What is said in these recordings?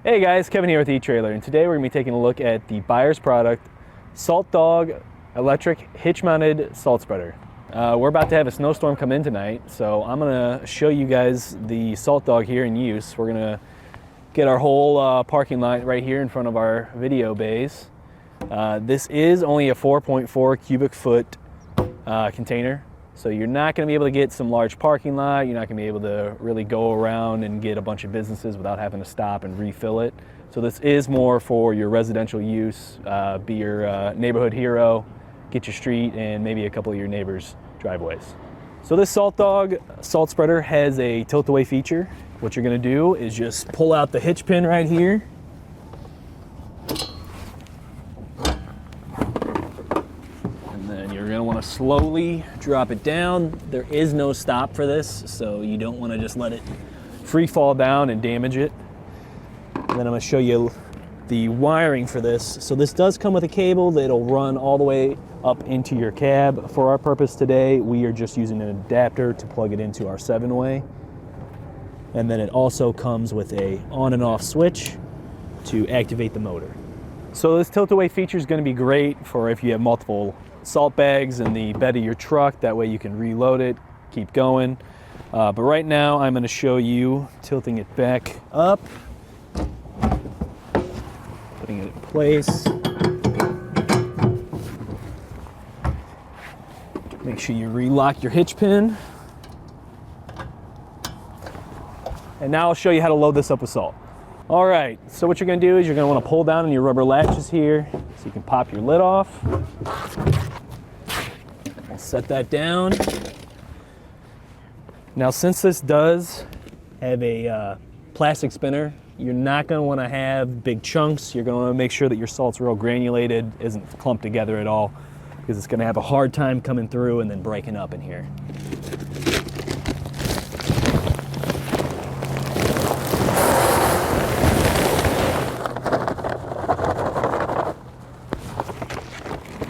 Hey guys, Kevin here with etrailer, and today we're going to be taking a look at the Buyers Product SaltDogg electric hitch-mounted salt spreader. We're about to have a snowstorm come in tonight, so I'm going to show you guys the SaltDogg here in use. We're going to get our whole parking lot right here in front of our video bays. This is only a 4.4 cubic foot container, so you're not going to be able to get some large parking lot. You're not going to be able to really go around and get a bunch of businesses without having to stop and refill it. So this is more for your residential use, be your neighborhood hero, get your street and maybe a couple of your neighbors' driveways. So this SaltDogg salt spreader has a tilt-away feature. What you're going to do is just pull out the hitch pin right here. You're going to want to slowly drop it down. There is no stop for this, so you don't want to just let it free fall down and damage it. And then I'm going to show you the wiring for this. So this does come with a cable that'll run all the way up into your cab. For our purpose today, we are just using an adapter to plug it into our 7-way. And then it also comes with a on and off switch to activate the motor. So this tilt-away feature is going to be great for if you have multiple salt bags in the bed of your truck. That way you can reload it, keep going. But right now I'm going to show you tilting it back up, putting it in place. Make sure you relock your hitch pin. And now I'll show you how to load this up with salt. All right, so what you're going to do is you're going to want to pull down on your rubber latches here so you can pop your lid off. We'll set that down. Now, since this does have a plastic spinner, you're not going to want to have big chunks. You're going to want to make sure that your salt's real granulated, isn't clumped together at all, because it's going to have a hard time coming through and then breaking up in here.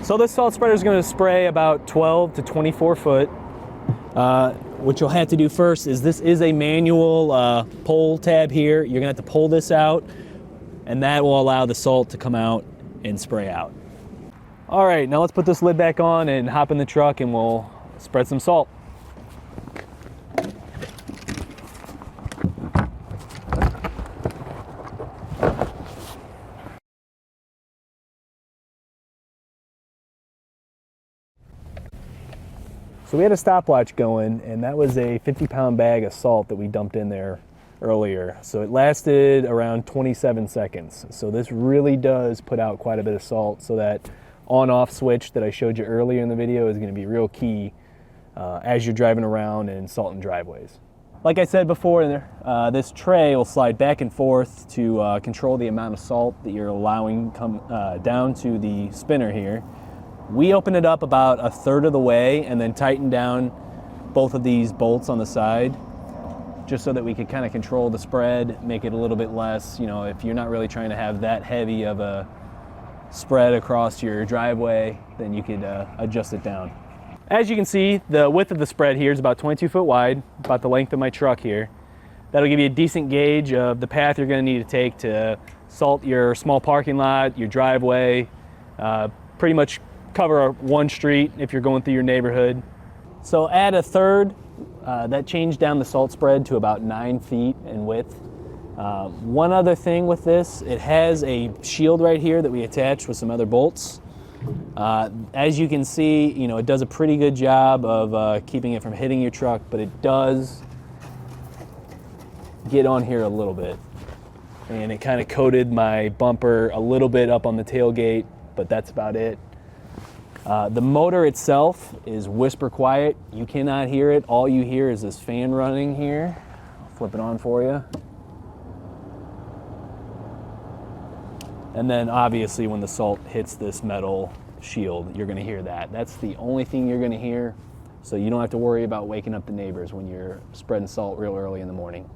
So this salt spreader is going to spray about 12 to 24 foot. What you'll have to do first is this is a manual pull tab here. You're going to have to pull this out, and that will allow the salt to come out and spray out. All right, now let's put this lid back on and hop in the truck and we'll spread some salt. So we had a stopwatch going, and that was a 50-pound bag of salt that we dumped in there earlier. So it lasted around 27 seconds. So this really does put out quite a bit of salt, so that on-off switch that I showed you earlier in the video is going to be real key as you're driving around in salting driveways. Like I said before, this tray will slide back and forth to control the amount of salt that you're allowing come down to the spinner here. We open it up about a third of the way and then tighten down both of these bolts on the side, just so that we could kind of control the spread, make it a little bit less, you know, if you're not really trying to have that heavy of a spread across your driveway, then you could adjust it down. As you can see, the width of the spread here is about 22 foot wide, about the length of my truck here. That'll give you a decent gauge of the path you're going to need to take to salt your small parking lot, your driveway, pretty much cover one street if you're going through your neighborhood. So add a third. That changed down the salt spread to about 9 feet in width. One other thing with this, it has a shield right here that we attached with some other bolts. As you can see, you know, it does a pretty good job of keeping it from hitting your truck, but it does get on here a little bit. And it kind of coated my bumper a little bit up on the tailgate, but that's about it. The motor itself is whisper quiet. You cannot hear it. All you hear is this fan running here. I'll flip it on for you. And then obviously when the salt hits this metal shield, you're going to hear that. That's the only thing you're going to hear, so you don't have to worry about waking up the neighbors when you're spreading salt real early in the morning.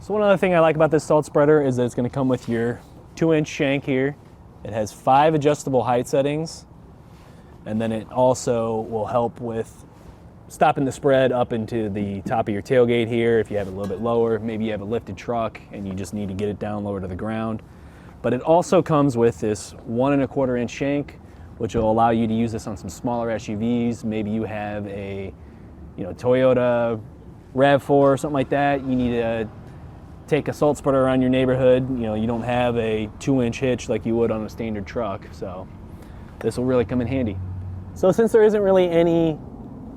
So one other thing I like about this salt spreader is that it's going to come with your 2-inch shank here. It has 5 adjustable height settings. And then it also will help with stopping the spread up into the top of your tailgate here. If you have it a little bit lower, maybe you have a lifted truck and you just need to get it down lower to the ground. But it also comes with this 1 1/4 inch shank, which will allow you to use this on some smaller SUVs. Maybe you have a Toyota RAV4 or something like that. You need to take a salt spreader around your neighborhood. You don't have a 2-inch hitch like you would on a standard truck. So this will really come in handy. So since there isn't really any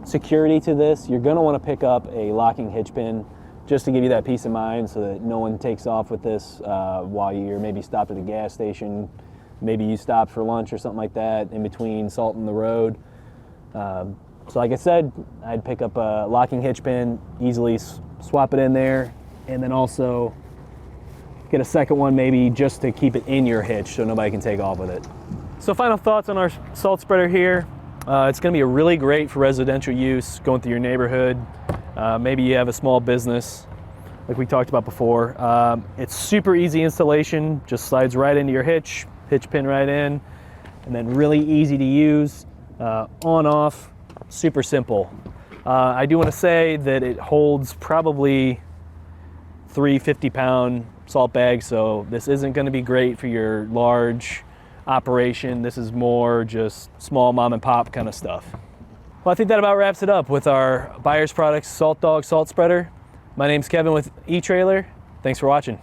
security to this, you're going to want to pick up a locking hitch pin just to give you that peace of mind so that no one takes off with this while you're maybe stopped at a gas station. Maybe you stopped for lunch or something like that in between salting the road. So like I said, I'd pick up a locking hitch pin, easily swap it in there, and then also get a second one maybe just to keep it in your hitch so nobody can take off with it. So final thoughts on our salt spreader here. It's going to be really great for residential use, going through your neighborhood. Maybe you have a small business like we talked about before. It's super easy installation, just slides right into your hitch pin right in, and then really easy to use, on off, super simple. I do want to say that it holds probably 3 50-pound salt bags, so this isn't going to be great for your large operation. This is more just small mom and pop kind of stuff. Well, I think that about wraps it up with our Buyers Product SaltDogg salt spreader. My name's Kevin with eTrailer. Thanks for watching.